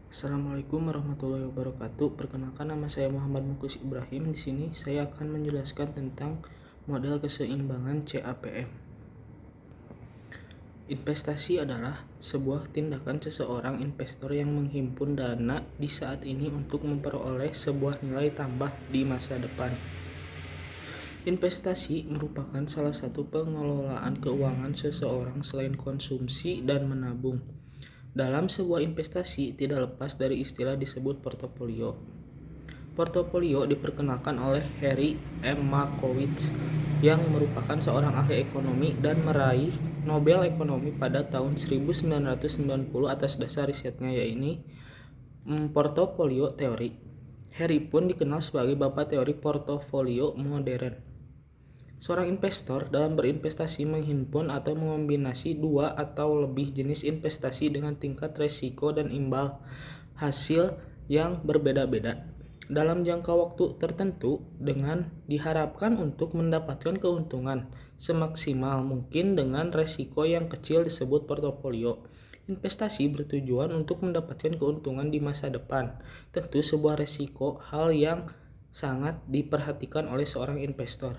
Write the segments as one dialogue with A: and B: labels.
A: Assalamualaikum warahmatullahi wabarakatuh. Perkenalkan, nama saya Muhammad Muklis Ibrahim. Di sini saya akan menjelaskan tentang model keseimbangan CAPM. Investasi adalah sebuah tindakan seseorang investor yang menghimpun dana di saat ini untuk memperoleh sebuah nilai tambah di masa depan. Investasi merupakan salah satu pengelolaan keuangan seseorang selain konsumsi dan menabung. Dalam sebuah investasi tidak lepas dari istilah disebut portofolio. Portofolio diperkenalkan oleh Harry M. Markowitz yang merupakan seorang ahli ekonomi dan meraih Nobel Ekonomi pada tahun 1990 atas dasar risetnya yaitu portofolio teori. Harry pun dikenal sebagai bapak teori portofolio modern. Seorang investor dalam berinvestasi menghimpun atau mengombinasi dua atau lebih jenis investasi dengan tingkat risiko dan imbal hasil yang berbeda-beda dalam jangka waktu tertentu dengan diharapkan untuk mendapatkan keuntungan semaksimal mungkin dengan risiko yang kecil disebut portofolio. Investasi bertujuan untuk mendapatkan keuntungan di masa depan. Tentu sebuah risiko hal yang sangat diperhatikan oleh seorang investor.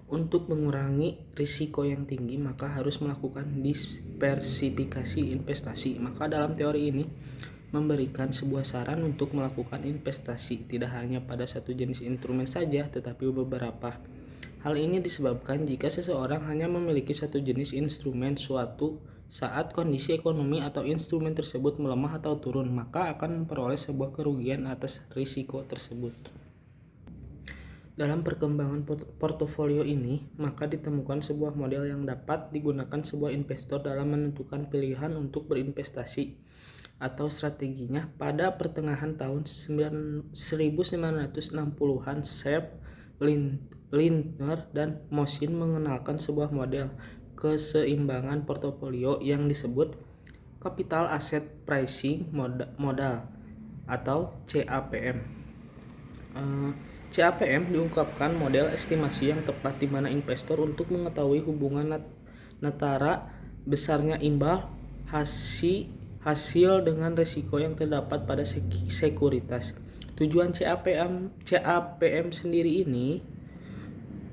A: Untuk mengurangi risiko yang tinggi, maka harus melakukan diversifikasi investasi. Maka dalam teori ini memberikan sebuah saran untuk melakukan investasi tidak hanya pada satu jenis instrumen saja, tetapi beberapa. Hal ini disebabkan jika seseorang hanya memiliki satu jenis instrumen suatu saat kondisi ekonomi atau instrumen tersebut melemah atau turun, maka akan memperoleh sebuah kerugian atas risiko tersebut. Dalam perkembangan portofolio ini, maka ditemukan sebuah model yang dapat digunakan sebuah investor dalam menentukan pilihan untuk berinvestasi atau strateginya. Pada pertengahan tahun 1960-an, Shep, Lindner, dan Mosin mengenalkan sebuah model keseimbangan portofolio yang disebut Capital Asset Pricing Model atau CAPM. CAPM diungkapkan model estimasi yang tepat di mana investor untuk mengetahui hubungan antara besarnya imbal hasil dengan risiko yang terdapat pada sekuritas. Tujuan CAPM sendiri ini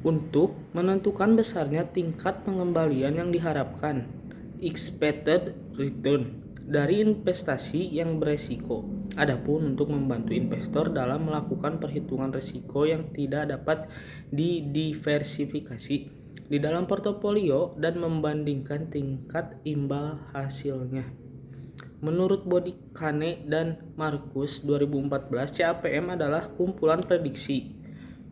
A: untuk menentukan besarnya tingkat pengembalian yang diharapkan expected return dari investasi yang beresiko. Adapun untuk membantu investor dalam melakukan perhitungan risiko yang tidak dapat didiversifikasi di dalam portofolio dan membandingkan tingkat imbal hasilnya. Menurut Bodikane dan Markus 2014, CAPM adalah kumpulan prediksi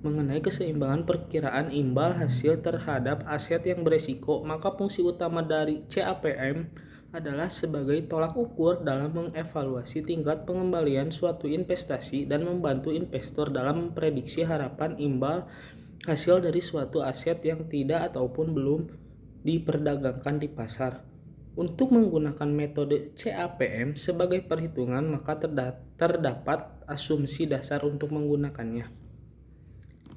A: mengenai keseimbangan perkiraan imbal hasil terhadap aset yang beresiko. Maka fungsi utama dari CAPM adalah sebagai tolak ukur dalam mengevaluasi tingkat pengembalian suatu investasi dan membantu investor dalam memprediksi harapan imbal hasil dari suatu aset yang tidak ataupun belum diperdagangkan di pasar. Untuk menggunakan metode CAPM sebagai perhitungan, maka terdapat asumsi dasar untuk menggunakannya.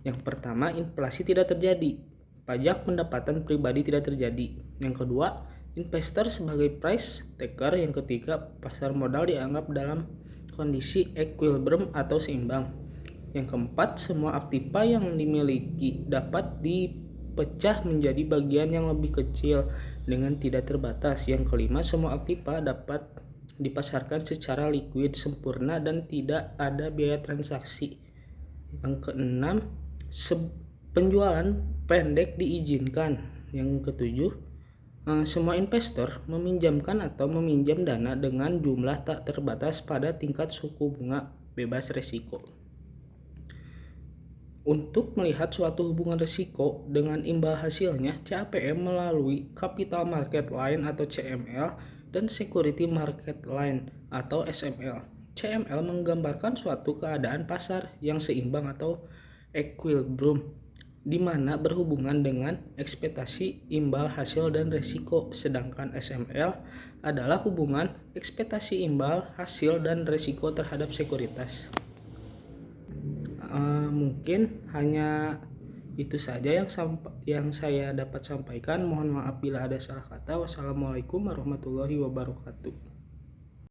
A: Yang pertama, inflasi tidak terjadi. Pajak pendapatan pribadi tidak terjadi. Yang kedua, investor sebagai price taker. Yang ketiga, pasar modal dianggap dalam kondisi equilibrium atau seimbang. Yang keempat, semua aktiva yang dimiliki dapat dipecah menjadi bagian yang lebih kecil dengan tidak terbatas. Yang kelima, semua aktiva dapat dipasarkan secara likuid sempurna dan tidak ada biaya transaksi. Yang keenam, penjualan pendek diizinkan. Yang ketujuh, semua investor meminjamkan atau meminjam dana dengan jumlah tak terbatas pada tingkat suku bunga bebas risiko. Untuk melihat suatu hubungan risiko dengan imbal hasilnya, CAPM melalui Capital Market Line atau CML dan Security Market Line atau SML. CML menggambarkan suatu keadaan pasar yang seimbang atau equilibrium di mana berhubungan dengan ekspektasi imbal hasil dan risiko, sedangkan SML adalah hubungan ekspektasi imbal hasil dan risiko terhadap sekuritas. Mungkin hanya itu saja yang saya dapat sampaikan. Mohon maaf bila ada salah kata. Wassalamualaikum warahmatullahi wabarakatuh.